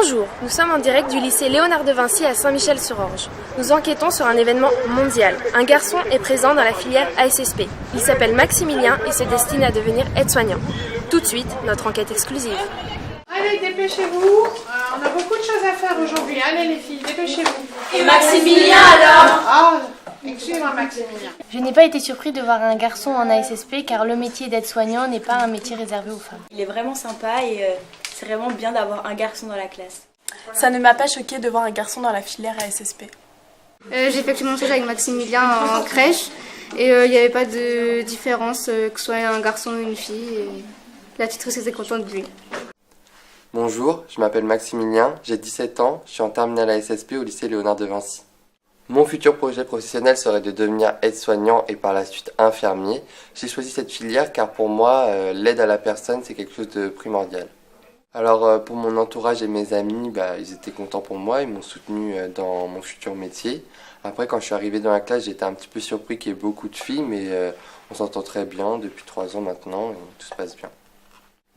Bonjour, nous sommes en direct du lycée Léonard de Vinci à Saint-Michel-sur-Orge. Nous enquêtons sur un événement mondial. Un garçon est présent dans la filière ASSP. Il s'appelle Maximilien et se destine à devenir aide-soignant. Tout de suite, notre enquête exclusive. Allez, dépêchez-vous. On a beaucoup de choses à faire aujourd'hui. Allez les filles, dépêchez-vous. Et Maximilien alors? Ah, excusez-moi Maximilien. Je n'ai pas été surpris de voir un garçon en ASSP car le métier d'aide-soignant n'est pas un métier réservé aux femmes. Il est vraiment sympa et c'est vraiment bien d'avoir un garçon dans la classe. Ça ne m'a pas choqué de voir un garçon dans la filière ASSP. J'ai effectué mon stage avec Maximilien en crèche et il n'y avait pas de différence que ce soit un garçon ou une fille. Et la tutrice était contente de lui. Bonjour, je m'appelle Maximilien, j'ai 17 ans, je suis en terminale ASSP au lycée Léonard de Vinci. Mon futur projet professionnel serait de devenir aide-soignant et par la suite infirmier. J'ai choisi cette filière car pour moi, l'aide à la personne c'est quelque chose de primordial. Alors pour mon entourage et mes amis, ils étaient contents pour moi, ils m'ont soutenu dans mon futur métier. Après quand je suis arrivé dans la classe, j'étais un petit peu surpris qu'il y ait beaucoup de filles, mais on s'entend très bien depuis 3 ans maintenant et tout se passe bien.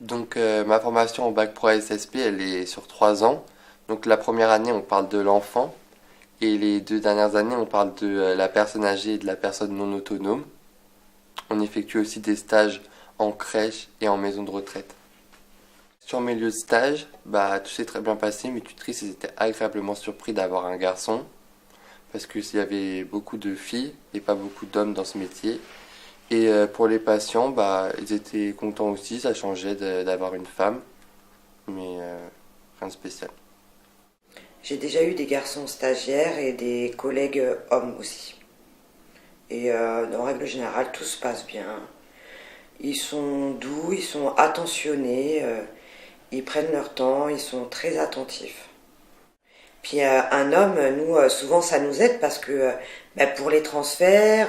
Donc ma formation en bac pro ASSP, elle est sur 3 ans. Donc la première année, on parle de l'enfant et les 2 dernières années, on parle de la personne âgée et de la personne non autonome. On effectue aussi des stages en crèche et en maison de retraite. Sur mes lieux de stage, tout s'est très bien passé. Mes tutrices étaient agréablement surpris d'avoir un garçon parce qu'il y avait beaucoup de filles et pas beaucoup d'hommes dans ce métier. Et pour les patients, ils étaient contents aussi, ça changeait d'avoir une femme, mais rien de spécial. J'ai déjà eu des garçons stagiaires et des collègues hommes aussi. Et en règle générale, tout se passe bien. Ils sont doux, ils sont attentionnés, ils prennent leur temps, ils sont très attentifs. Puis un homme, nous, souvent ça nous aide parce que pour les transferts,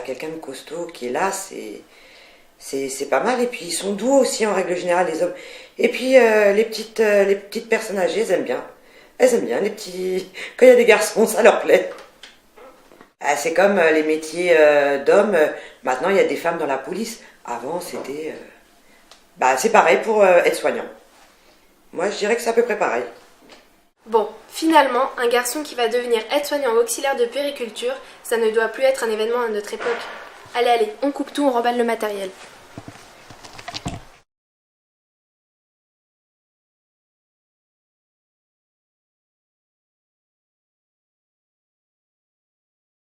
quelqu'un de costaud qui est là, c'est pas mal. Et puis ils sont doux aussi en règle générale, les hommes. Et puis les petites personnes âgées, elles aiment bien. Elles aiment bien les petits. Quand il y a des garçons, ça leur plaît. C'est comme les métiers d'hommes. Maintenant, il y a des femmes dans la police. Avant, c'était. C'est pareil pour être soignant. Moi, je dirais que c'est à peu près pareil. Bon, finalement, un garçon qui va devenir aide-soignant ou auxiliaire de puériculture, ça ne doit plus être un événement à notre époque. Allez, on coupe tout, on remballe le matériel.